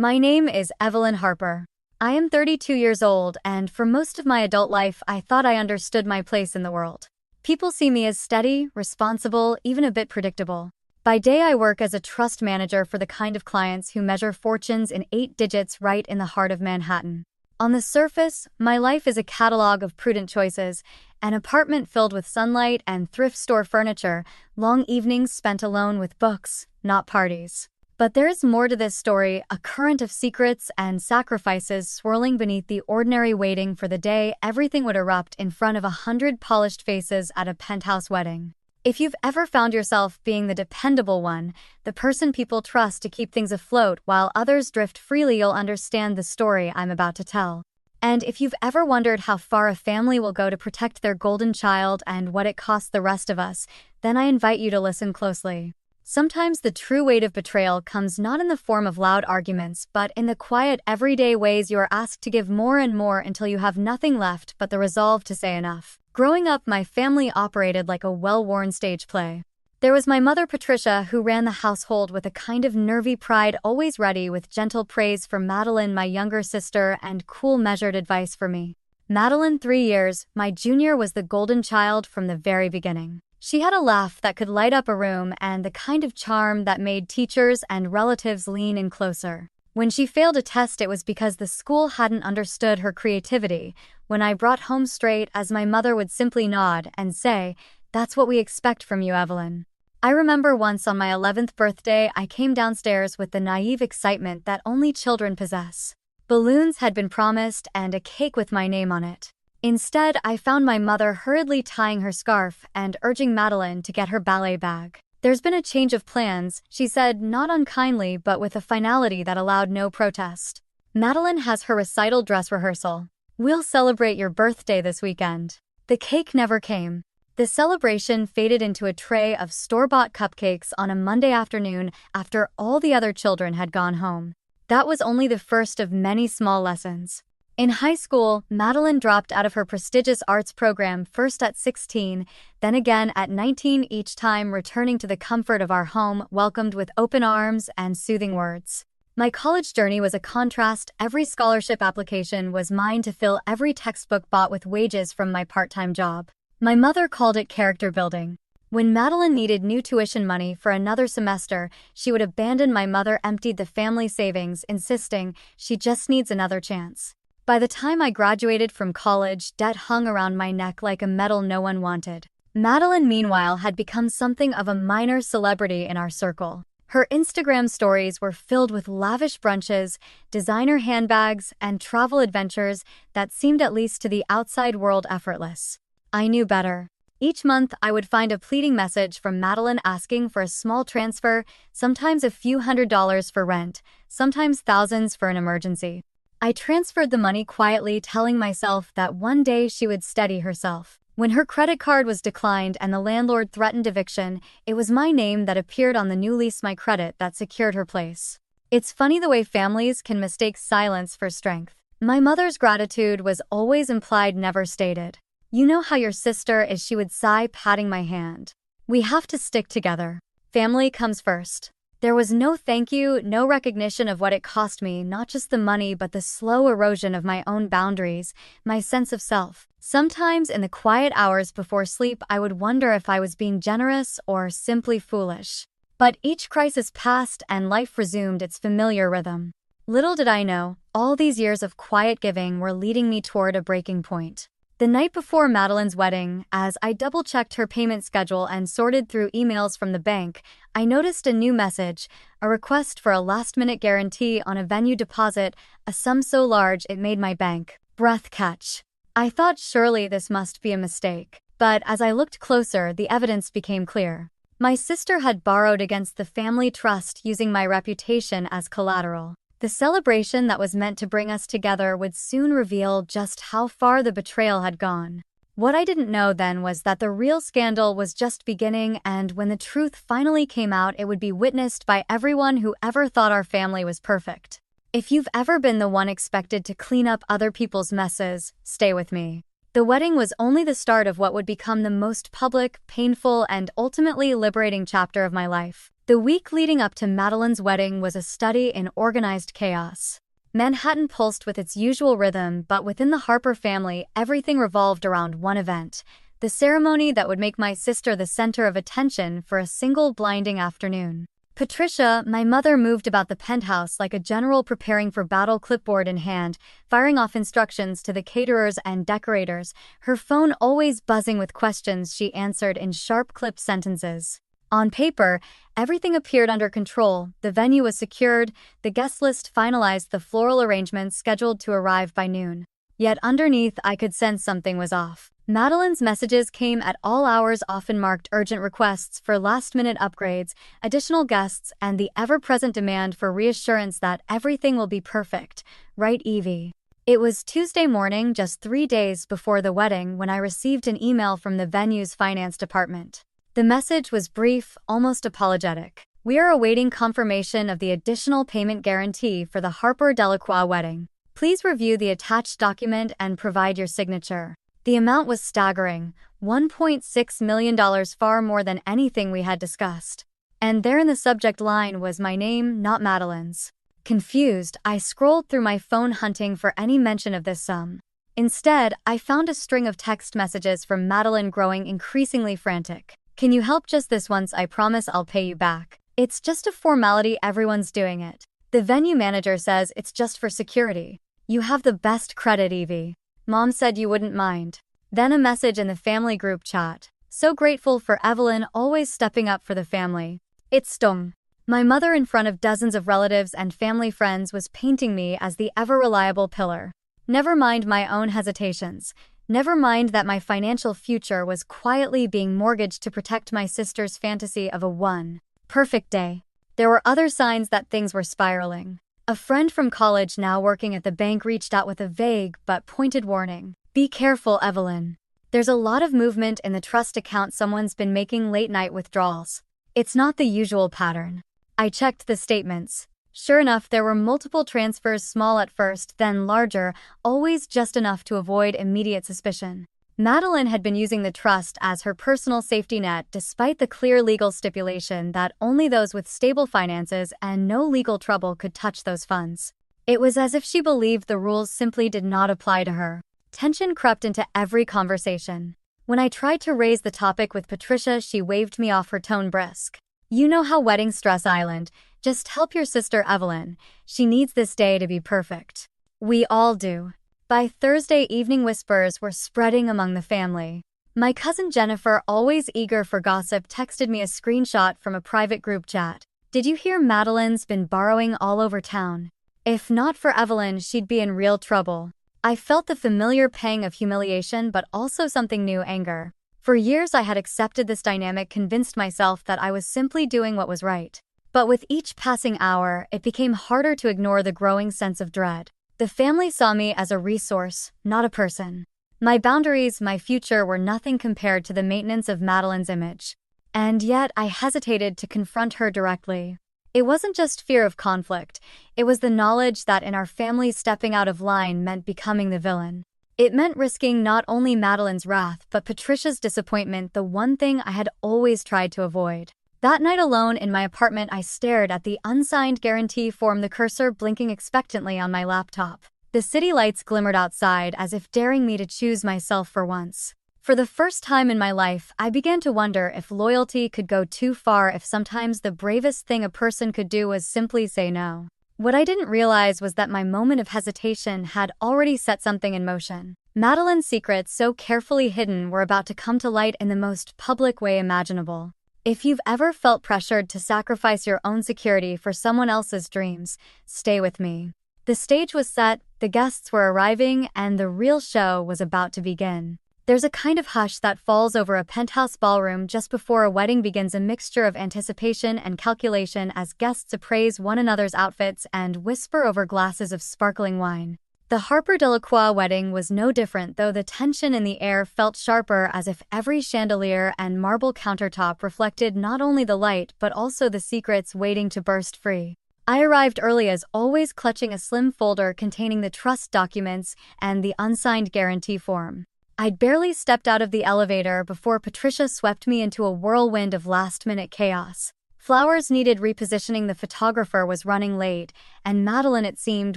My name is Evelyn Harper. I am 32 years old, and for most of my adult life, I thought I understood my place in the world. People see me as steady, responsible, even a bit predictable. By day, I work as a trust manager for the kind of clients who measure fortunes in 8 digits right in the heart of Manhattan. On the surface, my life is a catalog of prudent choices, an apartment filled with sunlight and thrift store furniture, long evenings spent alone with books, not parties. But there is more to this story, a current of secrets and sacrifices swirling beneath the ordinary, waiting for the day everything would erupt in front of 100 polished faces at a penthouse wedding. If you've ever found yourself being the dependable one, the person people trust to keep things afloat while others drift freely, you'll understand the story I'm about to tell. And if you've ever wondered how far a family will go to protect their golden child and what it costs the rest of us, then I invite you to listen closely. Sometimes the true weight of betrayal comes not in the form of loud arguments, but in the quiet, everyday ways you are asked to give more and more until you have nothing left but the resolve to say enough. Growing up, my family operated like a well-worn stage play. There was my mother, Patricia, who ran the household with a kind of nervy pride, always ready with gentle praise for Madeline, my younger sister, and cool, measured advice for me. Madeline, 3 years, my junior, was the golden child from the very beginning. She had a laugh that could light up a room and the kind of charm that made teachers and relatives lean in closer. When she failed a test, it was because the school hadn't understood her creativity. When I brought home straight A's, my mother would simply nod and say, "That's what we expect from you, Evelyn." I remember once on my 11th birthday, I came downstairs with the naive excitement that only children possess. Balloons had been promised and a cake with my name on it. Instead, I found my mother hurriedly tying her scarf and urging Madeline to get her ballet bag. "There's been a change of plans," she said, not unkindly but with a finality that allowed no protest. "Madeline has her recital dress rehearsal. We'll celebrate your birthday this weekend." The cake never came. The celebration faded into a tray of store-bought cupcakes on a Monday afternoon after all the other children had gone home. That was only the first of many small lessons. In high school, Madeline dropped out of her prestigious arts program, first at 16, then again at 19, each time returning to the comfort of our home, welcomed with open arms and soothing words. My college journey was a contrast. Every scholarship application was mine to fill, every textbook bought with wages from my part-time job. My mother called it character building. When Madeline needed new tuition money for another semester, she would abandon my mother, emptied the family savings, insisting she just needs another chance. By the time I graduated from college, debt hung around my neck like a medal no one wanted. Madeline, meanwhile, had become something of a minor celebrity in our circle. Her Instagram stories were filled with lavish brunches, designer handbags, and travel adventures that seemed, at least to the outside world, effortless. I knew better. Each month, I would find a pleading message from Madeline asking for a small transfer, sometimes a few $100s for rent, sometimes thousands for an emergency. I transferred the money quietly, telling myself that one day she would steady herself. When her credit card was declined and the landlord threatened eviction, it was my name that appeared on the new lease, my credit that secured her place. It's funny the way families can mistake silence for strength. My mother's gratitude was always implied, never stated. "You know how your sister is," she would sigh, patting my hand. "We have to stick together. Family comes first." There was no thank you, no recognition of what it cost me, not just the money but the slow erosion of my own boundaries, my sense of self. Sometimes in the quiet hours before sleep, I would wonder if I was being generous or simply foolish. But each crisis passed and life resumed its familiar rhythm. Little did I know, all these years of quiet giving were leading me toward a breaking point. The night before Madeline's wedding, as I double-checked her payment schedule and sorted through emails from the bank, I noticed a new message, a request for a last-minute guarantee on a venue deposit, a sum so large it made my bank breath catch. I thought surely this must be a mistake. But as I looked closer, the evidence became clear. My sister had borrowed against the family trust, using my reputation as collateral. The celebration that was meant to bring us together would soon reveal just how far the betrayal had gone. What I didn't know then was that the real scandal was just beginning, and when the truth finally came out, it would be witnessed by everyone who ever thought our family was perfect. If you've ever been the one expected to clean up other people's messes, stay with me. The wedding was only the start of what would become the most public, painful, and ultimately liberating chapter of my life. The week leading up to Madeline's wedding was a study in organized chaos. Manhattan pulsed with its usual rhythm, but within the Harper family, everything revolved around one event: the ceremony that would make my sister the center of attention for a single blinding afternoon. Patricia, my mother, moved about the penthouse like a general preparing for battle, clipboard in hand, firing off instructions to the caterers and decorators, her phone always buzzing with questions she answered in sharp, clipped sentences. On paper, everything appeared under control. The venue was secured, the guest list finalized, the floral arrangements scheduled to arrive by noon. Yet underneath, I could sense something was off. Madeline's messages came at all hours, often marked urgent requests for last-minute upgrades, additional guests, and the ever-present demand for reassurance that everything will be perfect. Right, Evie? It was Tuesday morning, just 3 days before the wedding, when I received an email from the venue's finance department. The message was brief, almost apologetic. "We are awaiting confirmation of the additional payment guarantee for the Harper Delacroix wedding. Please review the attached document and provide your signature." The amount was staggering, $1.6 million, far more than anything we had discussed. And there in the subject line was my name, not Madeline's. Confused, I scrolled through my phone hunting for any mention of this sum. Instead, I found a string of text messages from Madeline growing increasingly frantic. "Can you help just this once? I promise I'll pay you back. It's just a formality, everyone's doing it. The venue manager says it's just for security. You have the best credit, Evie. Mom said you wouldn't mind." Then a message in the family group chat. "So grateful for Evelyn always stepping up for the family." It stung. My mother, in front of dozens of relatives and family friends, was painting me as the ever-reliable pillar. Never mind my own hesitations. Never mind that my financial future was quietly being mortgaged to protect my sister's fantasy of a perfect day. There were other signs that things were spiraling. A friend from college, now working at the bank, reached out with a vague but pointed warning. "Be careful, Evelyn. There's a lot of movement in the trust account. Someone's been making late-night withdrawals. It's not the usual pattern." I checked the statements. Sure enough, there were multiple transfers, small at first, then larger, always just enough to avoid immediate suspicion. Madeline had been using the trust as her personal safety net, despite the clear legal stipulation that only those with stable finances and no legal trouble could touch those funds. It was as if she believed the rules simply did not apply to her. Tension crept into every conversation. When I tried to raise the topic with Patricia, she waved me off, her tone brisk. "You know how wedding stress island. Just help your sister Evelyn. She needs this day to be perfect." We all do. By Thursday evening, whispers were spreading among the family. My cousin Jennifer, always eager for gossip, texted me a screenshot from a private group chat. "Did you hear Madeline's been borrowing all over town? If not for Evelyn, she'd be in real trouble." I felt the familiar pang of humiliation, but also something new: anger. For years I had accepted this dynamic, convinced myself that I was simply doing what was right. But with each passing hour, it became harder to ignore the growing sense of dread. The family saw me as a resource, not a person. My boundaries, my future, were nothing compared to the maintenance of Madeline's image. And yet, I hesitated to confront her directly. It wasn't just fear of conflict. It was the knowledge that in our family, stepping out of line meant becoming the villain. It meant risking not only Madeline's wrath, but Patricia's disappointment, the one thing I had always tried to avoid. That night, alone in my apartment, I stared at the unsigned guarantee form, the cursor blinking expectantly on my laptop. The city lights glimmered outside, as if daring me to choose myself for once. For the first time in my life, I began to wonder if loyalty could go too far, if sometimes the bravest thing a person could do was simply say no. What I didn't realize was that my moment of hesitation had already set something in motion. Madeline's secrets, so carefully hidden, were about to come to light in the most public way imaginable. If you've ever felt pressured to sacrifice your own security for someone else's dreams, stay with me. The stage was set, the guests were arriving, and the real show was about to begin. There's a kind of hush that falls over a penthouse ballroom just before a wedding begins, a mixture of anticipation and calculation as guests appraise one another's outfits and whisper over glasses of sparkling wine. The Harper Delacroix wedding was no different, though the tension in the air felt sharper, as if every chandelier and marble countertop reflected not only the light but also the secrets waiting to burst free. I arrived early, as always, clutching a slim folder containing the trust documents and the unsigned guarantee form. I'd barely stepped out of the elevator before Patricia swept me into a whirlwind of last-minute chaos. Flowers needed repositioning, the photographer was running late, and Madeline, it seemed,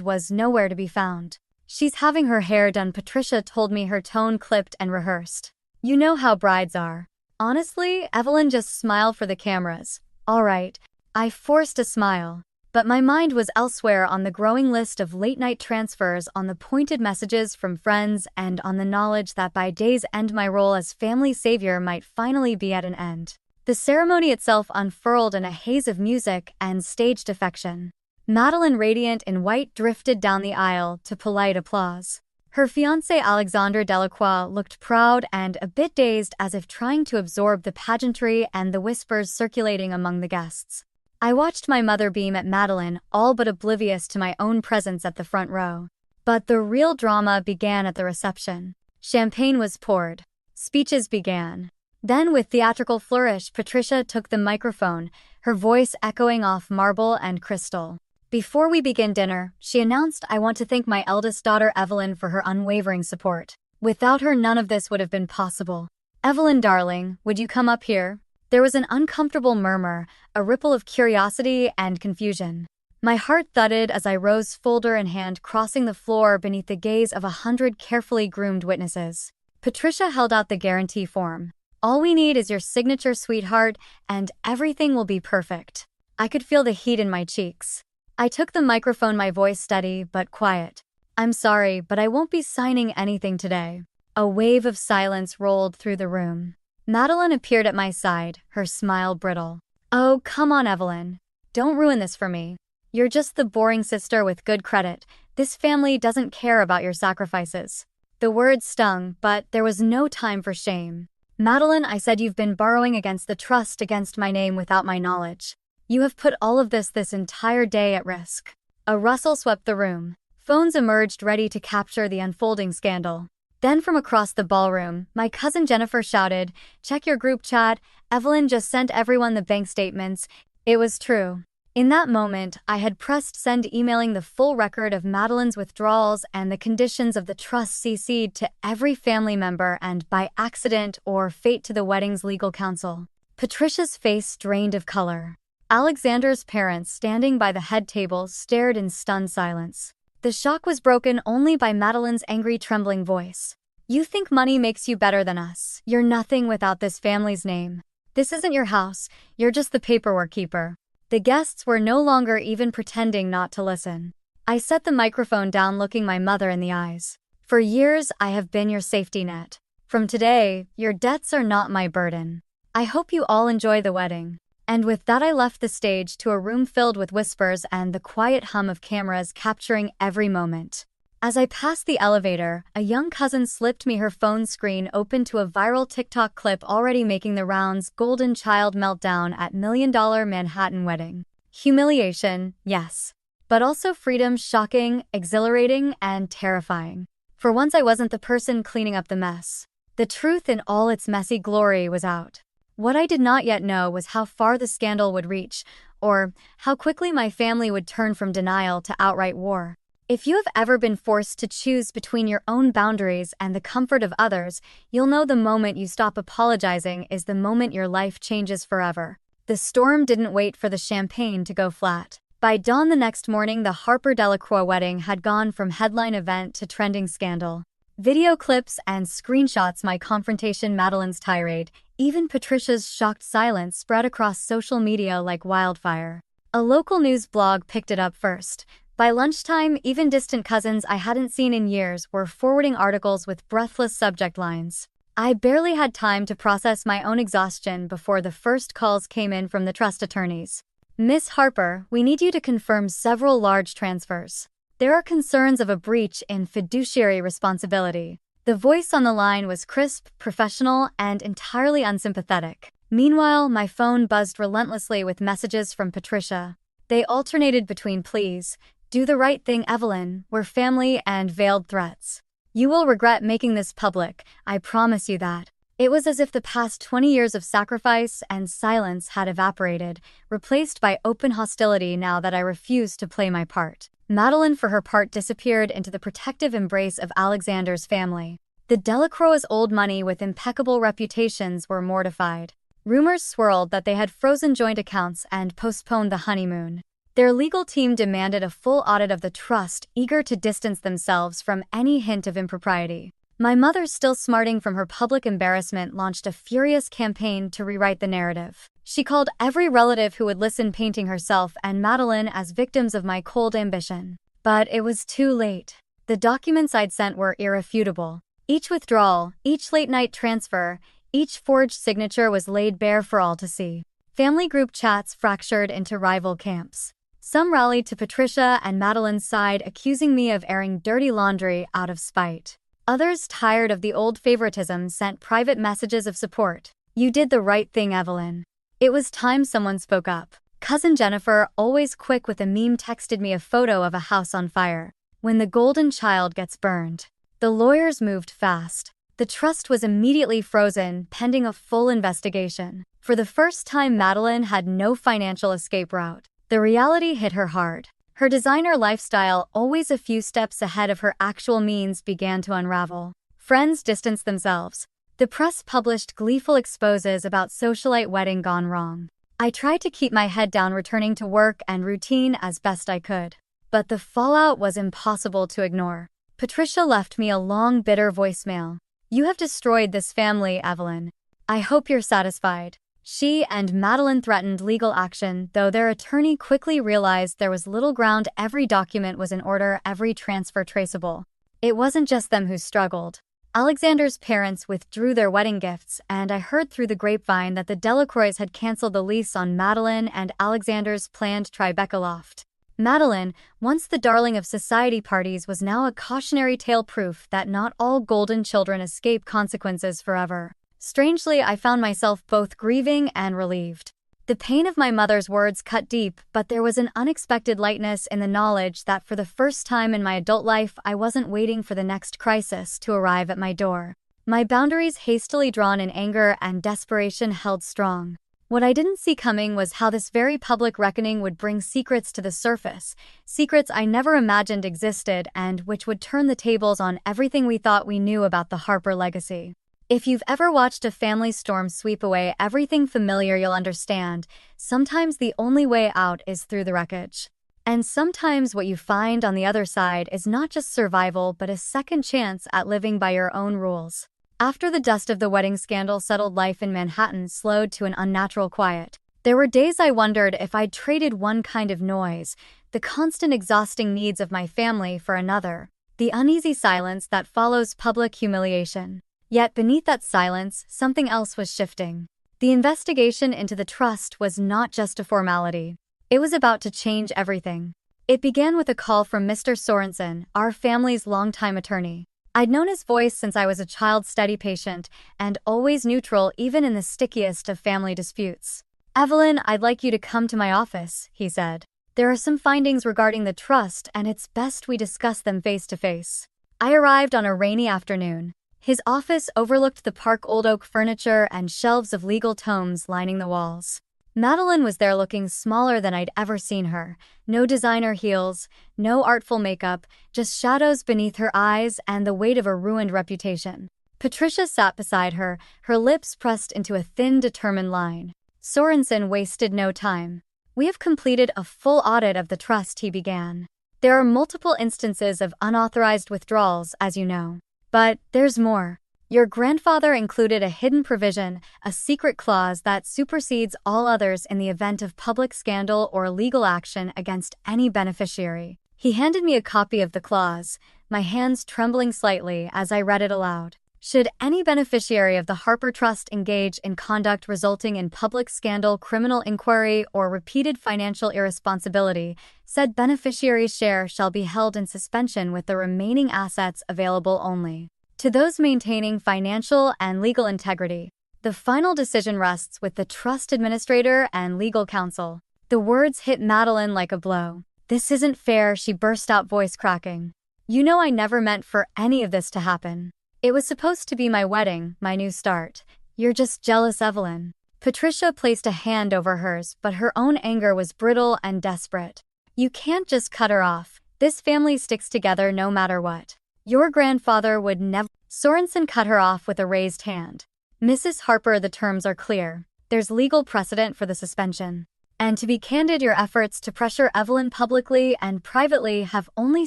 was nowhere to be found. She's having her hair done, Patricia told me, her tone clipped and rehearsed. You know how brides are. Honestly, Evelyn just smiled for the cameras. All right. I forced a smile. But my mind was elsewhere, on the growing list of late-night transfers, on the pointed messages from friends, and on the knowledge that by day's end my role as family savior might finally be at an end. The ceremony itself unfurled in a haze of music and staged affection. Madeline, radiant in white, drifted down the aisle to polite applause. Her fiancé Alexandre Delacroix looked proud and a bit dazed, as if trying to absorb the pageantry and the whispers circulating among the guests. I watched my mother beam at Madeline, all but oblivious to my own presence at the front row. But the real drama began at the reception. Champagne was poured. Speeches began. Then, with theatrical flourish, Patricia took the microphone, her voice echoing off marble and crystal. Before we begin dinner, she announced, I want to thank my eldest daughter Evelyn for her unwavering support. Without her, none of this would have been possible. Evelyn, darling, would you come up here? There was an uncomfortable murmur, a ripple of curiosity and confusion. My heart thudded as I rose, folder in hand, crossing the floor beneath the gaze of 100 carefully groomed witnesses. Patricia held out the guarantee form. All we need is your signature, sweetheart, and everything will be perfect. I could feel the heat in my cheeks. I took the microphone, my voice steady but quiet. I'm sorry, but I won't be signing anything today. A wave of silence rolled through the room. Madeline appeared at my side, her smile brittle. Oh, come on, Evelyn. Don't ruin this for me. You're just the boring sister with good credit. This family doesn't care about your sacrifices. The words stung, but there was no time for shame. Madeline, I said, you've been borrowing against the trust, against my name without my knowledge. You have put all of this entire day at risk. A rustle swept the room. Phones emerged, ready to capture the unfolding scandal. Then from across the ballroom, my cousin Jennifer shouted, check your group chat. Evelyn just sent everyone the bank statements. It was true. In that moment, I had pressed send, emailing the full record of Madeline's withdrawals and the conditions of the trust, CC'd to every family member and, by accident or fate, to the wedding's legal counsel. Patricia's face drained of color. Alexander's parents, standing by the head table, stared in stunned silence. The shock was broken only by Madeline's angry, trembling voice. You think money makes you better than us. You're nothing without this family's name. This isn't your house. You're just the paperwork keeper. The guests were no longer even pretending not to listen. I set the microphone down, looking my mother in the eyes. For years, I have been your safety net. From today, your debts are not my burden. I hope you all enjoy the wedding. And with that, I left the stage to a room filled with whispers and the quiet hum of cameras capturing every moment. As I passed the elevator, a young cousin slipped me her phone screen open to a viral TikTok clip already making the rounds. Golden child meltdown at $1 million Manhattan wedding. Humiliation, yes. But also freedom, shocking, exhilarating, and terrifying. For once I wasn't the person cleaning up the mess. The truth in all its messy glory was out. What I did not yet know was how far the scandal would reach, or how quickly my family would turn from denial to outright war. If you have ever been forced to choose between your own boundaries and the comfort of others, you'll know the moment you stop apologizing is the moment your life changes forever. The storm didn't wait for the champagne to go flat. By dawn the next morning, the Harper Delacroix wedding had gone from headline event to trending scandal. Video clips and screenshots, my confrontation, Madeline's tirade, even Patricia's shocked silence spread across social media like wildfire. A local news blog picked it up first. By lunchtime, even distant cousins I hadn't seen in years were forwarding articles with breathless subject lines. I barely had time to process my own exhaustion before the first calls came in from the trust attorneys. Miss Harper, we need you to confirm several large transfers. There are concerns of a breach in fiduciary responsibility. The voice on the line was crisp, professional, and entirely unsympathetic. Meanwhile, my phone buzzed relentlessly with messages from Patricia. They alternated between please, do the right thing, Evelyn, we're family, and veiled threats. You will regret making this public, I promise you that. It was as if the past 20 years of sacrifice and silence had evaporated, replaced by open hostility now that I refused to play my part. Madeline, for her part, disappeared into the protective embrace of Alexander's family. The Delacroix' old money with impeccable reputations were mortified. Rumors swirled that they had frozen joint accounts and postponed the honeymoon. Their legal team demanded a full audit of the trust, eager to distance themselves from any hint of impropriety. My mother, still smarting from her public embarrassment, launched a furious campaign to rewrite the narrative. She called every relative who would listen, painting herself and Madeline as victims of my cold ambition. But it was too late. The documents I'd sent were irrefutable. Each withdrawal, each late-night transfer, each forged signature was laid bare for all to see. Family group chats fractured into rival camps. Some rallied to Patricia and Madeline's side, accusing me of airing dirty laundry out of spite. Others, tired of the old favoritism, sent private messages of support. "You did the right thing, Evelyn." It was time someone spoke up. Cousin Jennifer, always quick with a meme, texted me a photo of a house on fire. When the golden child gets burned. The lawyers moved fast. The trust was immediately frozen, pending a full investigation. For the first time, Madeline had no financial escape route. The reality hit her hard. Her designer lifestyle, always a few steps ahead of her actual means, began to unravel. Friends distanced themselves. The press published gleeful exposes about socialite wedding gone wrong. I tried to keep my head down, returning to work and routine as best I could. But the fallout was impossible to ignore. Patricia left me a long, bitter voicemail. "You have destroyed this family, Evelyn. I hope you're satisfied." She and Madeline threatened legal action, though their attorney quickly realized there was little ground. Every document was in order, every transfer traceable. It wasn't just them who struggled. Alexander's parents withdrew their wedding gifts, and I heard through the grapevine that the Delacroix had canceled the lease on Madeline and Alexander's planned Tribeca loft. Madeline, once the darling of society parties, was now a cautionary tale, proof that not all golden children escape consequences forever. Strangely, I found myself both grieving and relieved. The pain of my mother's words cut deep, but there was an unexpected lightness in the knowledge that for the first time in my adult life, I wasn't waiting for the next crisis to arrive at my door. My boundaries, hastily drawn in anger and desperation, held strong. What I didn't see coming was how this very public reckoning would bring secrets to the surface, secrets I never imagined existed, and which would turn the tables on everything we thought we knew about the Harper legacy. If you've ever watched a family storm sweep away everything familiar, you'll understand, sometimes the only way out is through the wreckage. And sometimes what you find on the other side is not just survival, but a second chance at living by your own rules. After the dust of the wedding scandal settled, life in Manhattan slowed to an unnatural quiet. There were days I wondered if I'd traded one kind of noise, the constant exhausting needs of my family, for another, the uneasy silence that follows public humiliation. Yet beneath that silence, something else was shifting. The investigation into the trust was not just a formality. It was about to change everything. It began with a call from Mr. Sorensen, our family's longtime attorney. I'd known his voice since I was a child, steady, patient, and always neutral even in the stickiest of family disputes. "Evelyn, I'd like you to come to my office," he said. "There are some findings regarding the trust, and it's best we discuss them face to face." I arrived on a rainy afternoon. His office overlooked the park, old oak furniture and shelves of legal tomes lining the walls. Madeline was there, looking smaller than I'd ever seen her. No designer heels, no artful makeup, just shadows beneath her eyes and the weight of a ruined reputation. Patricia sat beside her, her lips pressed into a thin, determined line. Sorensen wasted no time. "We have completed a full audit of the trust," he began. "There are multiple instances of unauthorized withdrawals, as you know. But there's more. Your grandfather included a hidden provision, a secret clause that supersedes all others in the event of public scandal or legal action against any beneficiary." He handed me a copy of the clause, my hands trembling slightly as I read it aloud. "Should any beneficiary of the Harper Trust engage in conduct resulting in public scandal, criminal inquiry, or repeated financial irresponsibility, said beneficiary's share shall be held in suspension with the remaining assets available only to those maintaining financial and legal integrity. The final decision rests with the trust administrator and legal counsel." The words hit Madeline like a blow. "This isn't fair," she burst out, voice cracking. "You know I never meant for any of this to happen. It was supposed to be my wedding, my new start. You're just jealous, Evelyn." Patricia placed a hand over hers, but her own anger was brittle and desperate. "You can't just cut her off. This family sticks together no matter what. Your grandfather would never—" Sorensen cut her off with a raised hand. "Mrs. Harper, the terms are clear. there's legal precedent for the suspension. And to be candid, your efforts to pressure Evelyn publicly and privately have only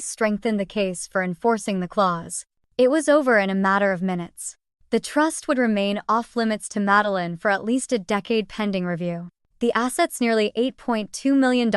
strengthened the case for enforcing the clause. It was over in a matter of minutes. The trust would remain off-limits to Madeline for at least a decade pending review. The assets, nearly $8.2 million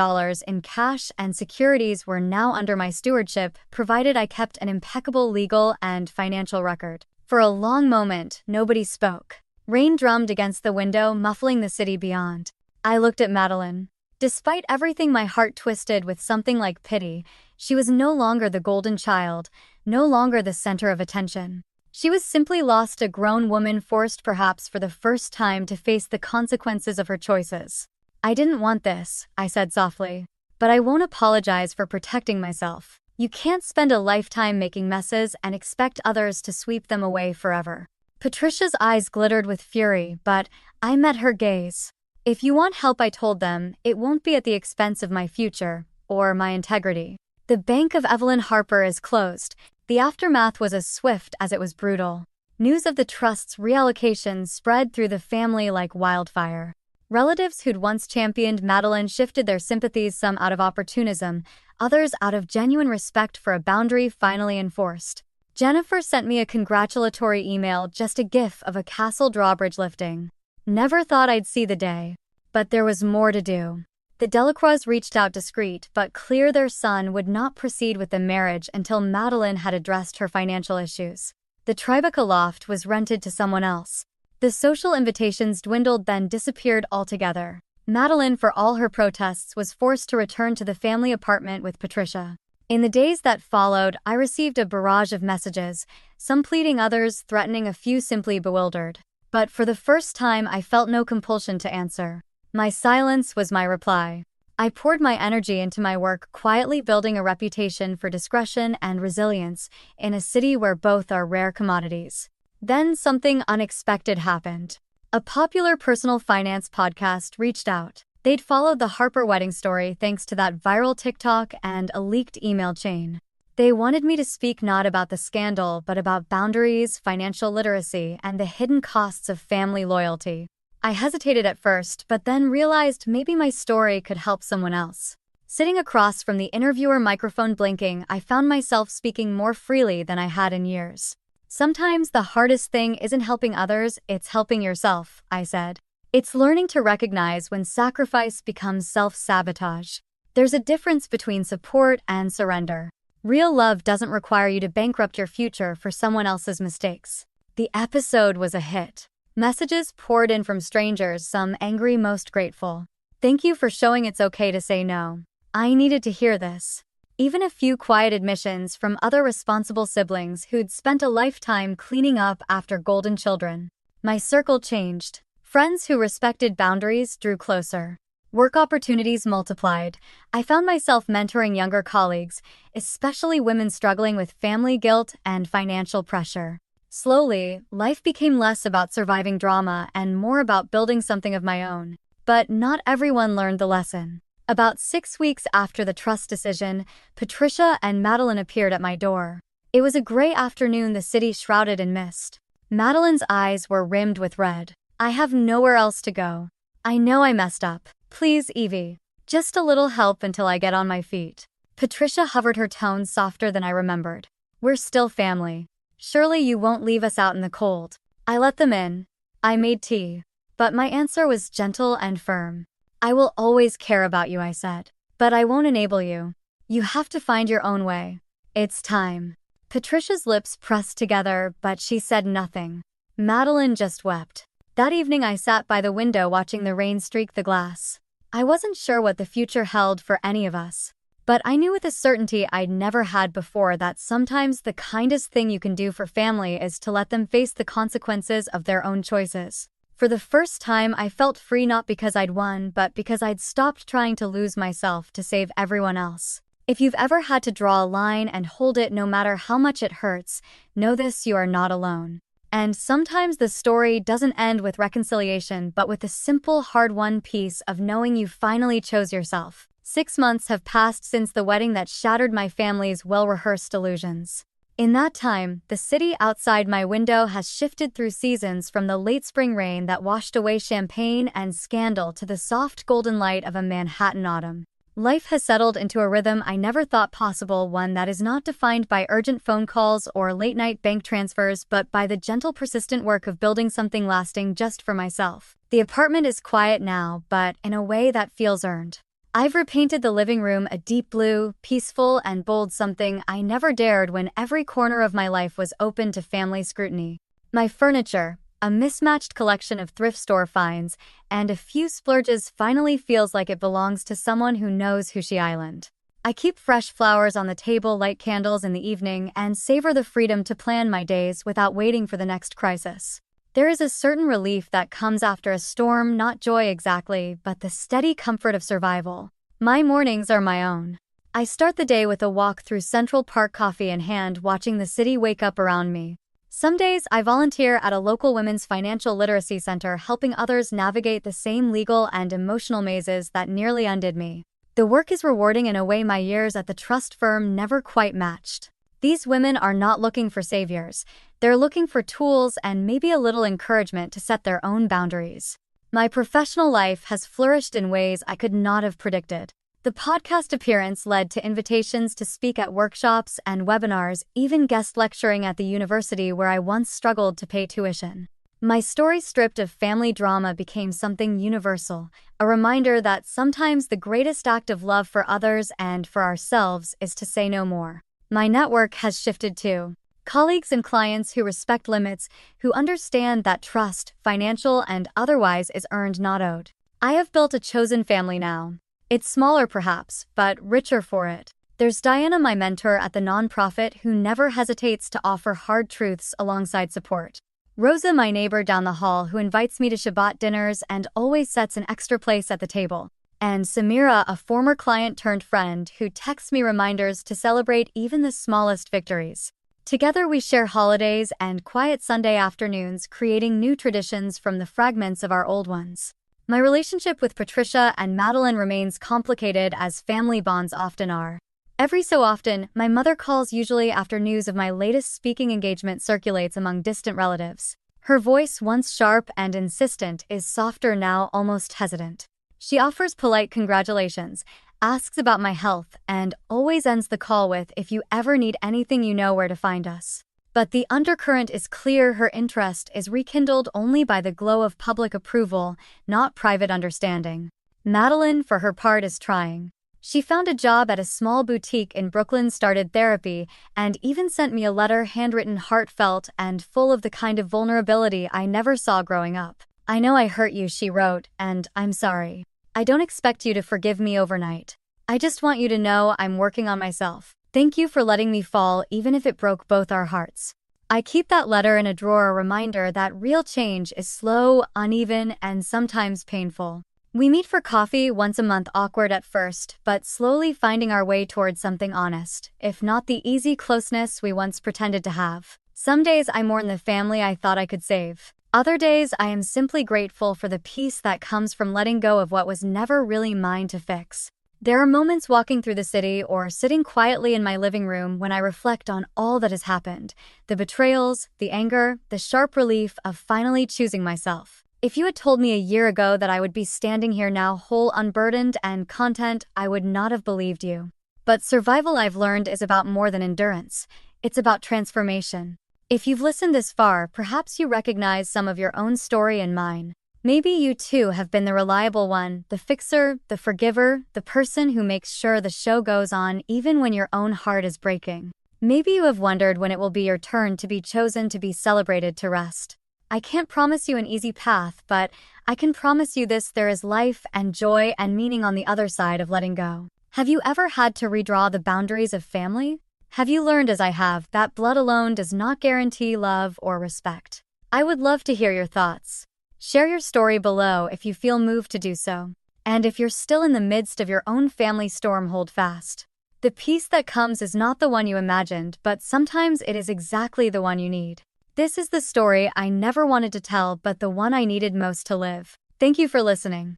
in cash and securities, were now under my stewardship, provided I kept an impeccable legal and financial record. For a long moment, nobody spoke. Rain drummed against the window, muffling the city beyond. I looked at Madeline. Despite everything, my heart twisted with something like pity. She was no longer the golden child, no longer the center of attention. She was simply lost, a grown woman forced perhaps for the first time to face the consequences of her choices. I didn't want this, I said softly. But I won't apologize for protecting myself. You can't spend a lifetime making messes and expect others to sweep them away forever. Patricia's eyes glittered with fury, but I met her gaze. If you want help, I told them, it won't be at the expense of my future or my integrity. The bank of Evelyn Harper is closed. The aftermath was as swift as it was brutal. News of the trust's reallocation spread through the family like wildfire. Relatives who'd once championed Madeline shifted their sympathies, some out of opportunism, others out of genuine respect for a boundary finally enforced. Jennifer sent me a congratulatory email, just a gif of a castle drawbridge lifting. Never thought I'd see the day. But there was more to do. The Delacroix reached out, discreet but clear. Their son would not proceed with the marriage until Madeline had addressed her financial issues. The Tribeca loft was rented to someone else. The social invitations dwindled, then disappeared altogether. Madeline, for all her protests, was forced to return to the family apartment with Patricia. In the days that followed, I received a barrage of messages, some pleading, others threatening, a few simply bewildered. But for the first time, I felt no compulsion to answer. My silence was my reply. I poured my energy into my work, quietly building a reputation for discretion and resilience in a city where both are rare commodities. Then something unexpected happened. A popular personal finance podcast reached out. They'd followed the Harper wedding story thanks to that viral TikTok and a leaked email chain. They wanted me to speak not about the scandal, but about boundaries, financial literacy, and the hidden costs of family loyalty. I hesitated at first, but then realized maybe my story could help someone else. Sitting across from the interviewer, microphone blinking, I found myself speaking more freely than I had in years. Sometimes the hardest thing isn't helping others, it's helping yourself, I said. It's learning to recognize when sacrifice becomes self-sabotage. There's a difference between support and surrender. Real love doesn't require you to bankrupt your future for someone else's mistakes. The episode was a hit. Messages poured in from strangers, some angry, most grateful. Thank you for showing it's okay to say no. I needed to hear this. Even a few quiet admissions from other responsible siblings who'd spent a lifetime cleaning up after golden children. My circle changed. Friends who respected boundaries drew closer. Work opportunities multiplied. I found myself mentoring younger colleagues, especially women struggling with family guilt and financial pressure. Slowly, life became less about surviving drama and more about building something of my own. But not everyone learned the lesson. About 6 weeks after the trust decision, Patricia and Madeline appeared at my door. It was a gray afternoon, the city shrouded in mist. Madeline's eyes were rimmed with red. I have nowhere else to go. I know I messed up. Please, Evie. Just a little help until I get on my feet. Patricia hovered, her tone softer than I remembered. We're still family. Surely you won't leave us out in the cold. I let them in. I made tea. But my answer was gentle and firm. I will always care about you, I said. But I won't enable you. You have to find your own way. It's time. Patricia's lips pressed together, but she said nothing. Madeline just wept. That evening I sat by the window watching the rain streak the glass. I wasn't sure what the future held for any of us. But I knew with a certainty I'd never had before that sometimes the kindest thing you can do for family is to let them face the consequences of their own choices. For the first time, I felt free, not because I'd won, but because I'd stopped trying to lose myself to save everyone else. If you've ever had to draw a line and hold it no matter how much it hurts, know this: you are not alone. And sometimes the story doesn't end with reconciliation, but with the simple, hard-won peace of knowing you finally chose yourself. 6 months have passed since the wedding that shattered my family's well-rehearsed illusions. In that time, the city outside my window has shifted through seasons from the late spring rain that washed away champagne and scandal to the soft golden light of a Manhattan autumn. Life has settled into a rhythm I never thought possible, one that is not defined by urgent phone calls or late-night bank transfers, but by the gentle, persistent work of building something lasting just for myself. The apartment is quiet now, but in a way that feels earned. I've repainted the living room a deep blue, peaceful and bold, something I never dared when every corner of my life was open to family scrutiny. My furniture, a mismatched collection of thrift store finds, and a few splurges, finally feels like it belongs to someone who knows who she island. I keep fresh flowers on the table, light candles in the evening, and savor the freedom to plan my days without waiting for the next crisis. There is a certain relief that comes after a storm, not joy exactly, but the steady comfort of survival. My mornings are my own. I start the day with a walk through Central Park, coffee in hand, watching the city wake up around me. Some days I volunteer at a local women's financial literacy center, helping others navigate the same legal and emotional mazes that nearly undid me. The work is rewarding in a way my years at the trust firm never quite matched. These women are not looking for saviors. They're looking for tools and maybe a little encouragement to set their own boundaries. My professional life has flourished in ways I could not have predicted. The podcast appearance led to invitations to speak at workshops and webinars, even guest lecturing at the university where I once struggled to pay tuition. My story, stripped of family drama, became something universal, a reminder that sometimes the greatest act of love for others and for ourselves is to say no more. My network has shifted too. Colleagues and clients who respect limits, who understand that trust, financial and otherwise, is earned, not owed. I have built a chosen family now. It's smaller perhaps, but richer for it. There's Diana, my mentor at the nonprofit, who never hesitates to offer hard truths alongside support. Rosa, my neighbor down the hall, who invites me to Shabbat dinners and always sets an extra place at the table. And Samira, a former client turned friend, who texts me reminders to celebrate even the smallest victories. Together we share holidays and quiet Sunday afternoons, creating new traditions from the fragments of our old ones. My relationship with Patricia and Madeline remains complicated, as family bonds often are. Every so often, my mother calls, usually after news of my latest speaking engagement circulates among distant relatives. Her voice, once sharp and insistent, is softer now, almost hesitant. She offers polite congratulations, asks about my health, and always ends the call with, "If you ever need anything, you know where to find us." But the undercurrent is clear. Her interest is rekindled only by the glow of public approval, not private understanding. Madeline, for her part, is trying. She found a job at a small boutique in Brooklyn, started therapy, and even sent me a letter, handwritten, heartfelt, and full of the kind of vulnerability I never saw growing up. "I know I hurt you," she wrote, "and I'm sorry. I don't expect you to forgive me overnight. I just want you to know I'm working on myself. Thank you for letting me fall, even if it broke both our hearts." I keep that letter in a drawer, a reminder that real change is slow, uneven, and sometimes painful. We meet for coffee once a month, awkward at first, but slowly finding our way towards something honest, if not the easy closeness we once pretended to have. Some days I mourn the family I thought I could save. Other days I am simply grateful for the peace that comes from letting go of what was never really mine to fix. There are moments walking through the city or sitting quietly in my living room when I reflect on all that has happened, the betrayals, the anger, the sharp relief of finally choosing myself. If you had told me a year ago that I would be standing here now, whole, unburdened, and content, I would not have believed you. But survival, I've learned, is about more than endurance. It's about transformation. If you've listened this far, perhaps you recognize some of your own story in mine. Maybe you too have been the reliable one, the fixer, the forgiver, the person who makes sure the show goes on even when your own heart is breaking. Maybe you have wondered when it will be your turn to be chosen, to be celebrated, to rest. I can't promise you an easy path, but I can promise you this: there is life and joy and meaning on the other side of letting go. Have you ever had to redraw the boundaries of family? Have you learned, as I have, that blood alone does not guarantee love or respect? I would love to hear your thoughts. Share your story below if you feel moved to do so. And if you're still in the midst of your own family storm, hold fast. The peace that comes is not the one you imagined, but sometimes it is exactly the one you need. This is the story I never wanted to tell, but the one I needed most to live. Thank you for listening.